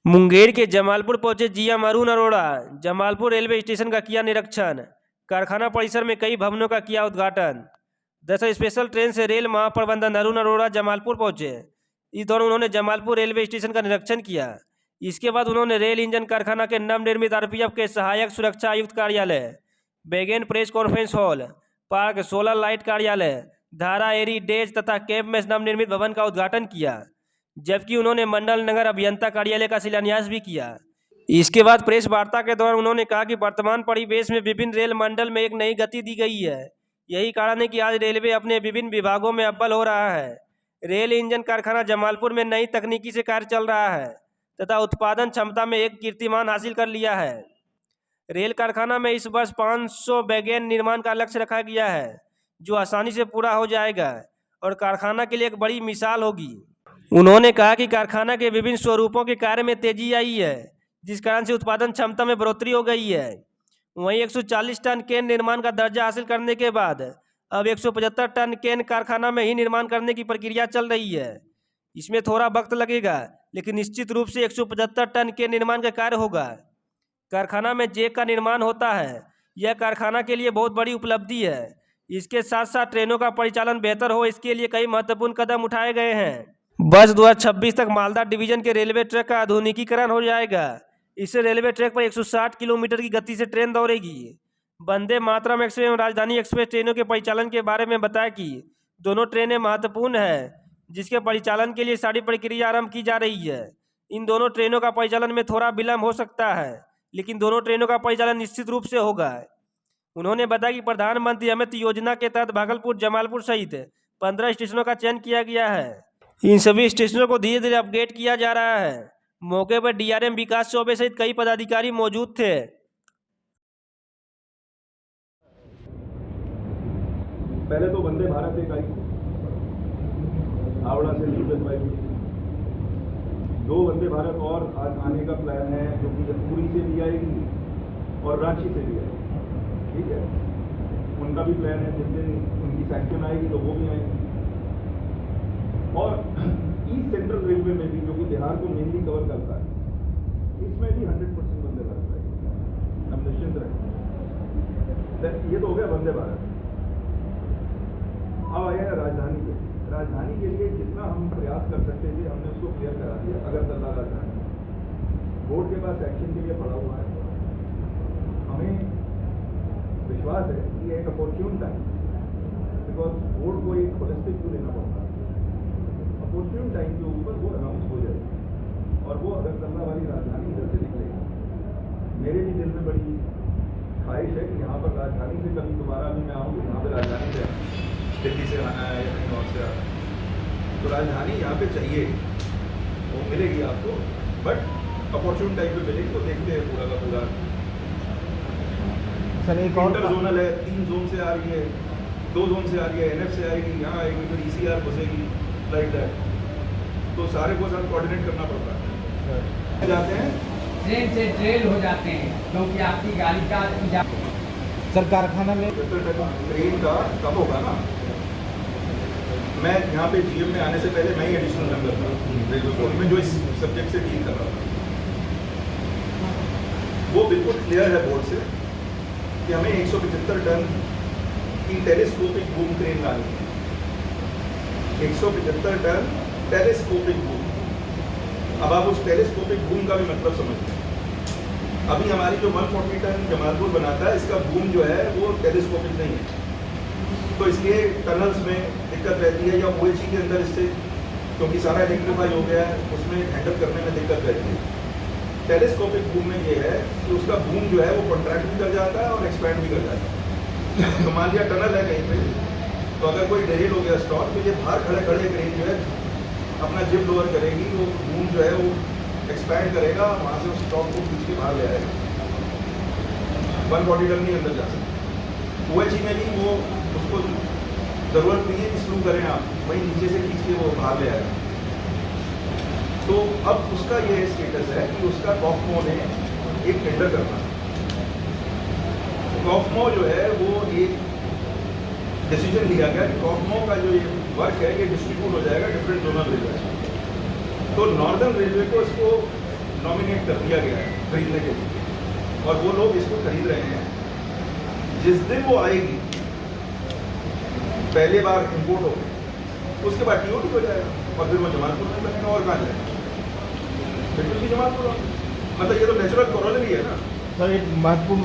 मुंगेर के जमालपुर पहुंचे GM Arun Arora. Jamalpur railway station का किया निरीक्षण। कारखाना परिसर में कई भवनों का किया उद्घाटन। दरअसल स्पेशल ट्रेन से रेल महाप्रबंधक अरुण अरोड़ा जमालपुर पहुंचे। इस दौरान उन्होंने जमालपुर रेलवे स्टेशन का निरीक्षण किया। इसके बाद उन्होंने रेल इंजन कारखाना के नवनिर्मित आरपीएफ के सहायक सुरक्षा आयुक्त कार्यालय, बैगेन press conference hall, park, solar light कार्यालय, धारा एरी डेज तथा कैंप में नवनिर्मित भवन का उद्घाटन किया, जबकि उन्होंने मंडल नगर अभियंता कार्यालय का शिलान्यास भी किया। इसके बाद प्रेस वार्ता के दौरान उन्होंने कहा कि वर्तमान परिवेश में विभिन्न रेल मंडल में एक नई गति दी गई है। यही कारण है कि आज रेलवे अपने विभिन्न विभागों में अव्वल हो रहा है। रेल इंजन कारखाना जमालपुर में नई तकनीकी से कार्य चल रहा है तथा उत्पादन क्षमता में एक कीर्तिमान हासिल कर लिया है। रेल कारखाना में इस वर्ष 500 वैगन निर्माण का लक्ष्य रखा गया है, जो आसानी से पूरा हो जाएगा और कारखाना के लिए एक बड़ी मिसाल होगी। उन्होंने कहा कि कारखाना के विभिन्न स्वरूपों के कार्य में तेजी आई है, जिस कारण से उत्पादन क्षमता में बढ़ोतरी हो गई है। वहीं 140 टन केन निर्माण का दर्जा हासिल करने के बाद अब 175 टन केन कारखाना में ही निर्माण करने की प्रक्रिया चल रही है। इसमें थोड़ा वक्त लगेगा, लेकिन निश्चित रूप से 175 टन के निर्माण का कार्य होगा। कारखाना में जेक का निर्माण होता है। यह कारखाना के लिए बहुत बड़ी उपलब्धि है। इसके साथ साथ ट्रेनों का परिचालन बेहतर हो, इसके लिए कई महत्वपूर्ण कदम उठाए गए हैं। वर्ष 2026 तक मालदा डिवीजन के रेलवे ट्रैक का आधुनिकीकरण हो जाएगा। इससे रेलवे ट्रैक पर 160 किलोमीटर की गति से ट्रेन दौड़ेगी। वंदे मातरम एक्सप्रेस एवं राजधानी एक्सप्रेस ट्रेनों के परिचालन के बारे में बताया कि दोनों ट्रेनें महत्वपूर्ण है, जिसके परिचालन के लिए सारी प्रक्रिया आरंभ की जा रही है। इन दोनों ट्रेनों का परिचालन में थोड़ा विलम्ब हो सकता है, लेकिन दोनों ट्रेनों का परिचालन निश्चित रूप से होगा। उन्होंने बताया कि प्रधानमंत्री अमृत योजना के तहत भागलपुर, जमालपुर सहित 15 स्टेशनों का चयन किया गया है। इन सभी स्टेशनों को धीरे धीरे अपग्रेड किया जा रहा है। मौके पर डीआरएम विकास चौबे सहित कई पदाधिकारी मौजूद थे। पहले तो वंदे भारत एक आई, हावड़ा से नीलगंज आई। 2 वंदे भारत और आज आने का प्लान है, जो कि पुरी से भी आएगी और रांची से भी आएगी। ठीक है, उनका भी प्लान है। जिस दिन उनकी सैंक्शन आएगी तो वो भी आएंगे। और ईस्ट सेंट्रल रेलवे में भी, जो कि बिहार को मेनली कवर करता है, इसमें भी 100% वंदे भारत आएगी। हम निश्चिंत रहें। ये तो हो गया वंदे भारत। अब आएगा राजधानी पे। राजधानी के लिए जितना हम प्रयास कर सकते थे, हमने उसको क्लियर करा दिया। अगरतला राजधानी बोर्ड के पास एक्शन के लिए पड़ा हुआ है। हमें विश्वास है कि एक अपॉर्चुन टाइम, बिकॉज बोर्ड को एक होलिस्टिक व्यू लेना पड़ता है। अपॉर्चुन टाइम के ऊपर वो अनाउंस हो जाएगी और वो अगरतला वाली राजधानी इधर से निकलेगी। मेरे भी दिल में बड़ी ख्वाहिश है कि यहाँ पर राजधानी से कभी दोबारा भी मैं आऊँ, यहाँ पर राजधानी से दिल्ली से आना है या कहीं और से आना है, तो राजधानी यहाँ पे चाहिए, वो मिलेगी आपको, बट अपॉर्चुन टाइम पे मिलेगी। तो देखते हैं पूरा का पूरा। सर एक और इंटर जोनल है, 3 जोन से आ रही है, 2 जोन से आ रही है, एनएफ से आएगी, यहाँ आएगी, फिर ईसीआर घुसेगी, लाइक दैट। तो सारे को साथ कोऑर्डिनेट करना पड़ता है। जाते हैं ट्रेन से ट्रेल हो जाते हैं, क्योंकि आपकी गाड़ी का सर कारखाना में ट्रेन का कब होगा ना। मैं यहाँ पे जीएम में आने से पहले मैं ही एडिशनल मेंबर था रेलवे बोर्ड में, जो इस सब्जेक्ट से डील कर रहा था। वो बिल्कुल क्लियर है बोर्ड से कि हमें 175 टन की टेलीस्कोपिक बूम क्रेन लानी है। 175 टन टेलीस्कोपिक बूम। अब आप उस टेलीस्कोपिक बूम का भी मतलब समझते हैं। अभी हमारी जो 140 टन जमालपुर बनाता है, इसका बूम जो है वो टेलीस्कोपिक नहीं है, तो इसलिए टनल्स में दिक्कत रहती है, या ओएचई के अंदर इससे, क्योंकि सारा इलेक्ट्रीफाई हो गया है, उसमें हैंडल करने में दिक्कत रहती है। टेलीस्कोपिक बूम में ये है कि उसका बूम जो है वो कॉन्ट्रैक्ट भी कर जाता है और एक्सपैंड भी कर जाता है। तो मान लिया टनल है कहीं पे, तो अगर कोई डेरेल हो गया स्टॉक, तो ये बाहर खड़े खड़े क्रेन जो है अपना जिप लोअर करेगी, वो बूम जो है वो एक्सपैंड करेगा, वहाँ से उस स्टॉक को खींच के बाहर ले आएगा। 140 टन नहीं अंदर जा सकते। ओएचई में भी वो उसको ज़रूरत नहीं है कि स्लू करें आप, वहीं नीचे से खींच के वो बाहर ले आएगा। तो अब उसका ये स्टेटस है कि उसका कॉफमो ने एक टेंडर करना है। कॉफमो जो है वो एक डिसीजन लिया गया कि कॉफमो का जो ये वर्क है ये डिस्ट्रीब्यूट हो जाएगा डिफरेंट जोनल रेलवे। तो नॉर्दर्न रेलवे को इसको नॉमिनेट कर दिया गया है खरीदने के लिए और वो लोग इसको खरीद रहे हैं। जिस दिन वो आएगी, पहले बार इंपोर्ट हो गई, उसके बाद टीओटी हो जाएगा और फिर वो जमालपुर में बनेगा और कहाँ जाएगा, पेट्रोल की जमालपुर। मतलब ये तो नेचुरल कॉरोलरी है ना। सर एक महत्वपूर्ण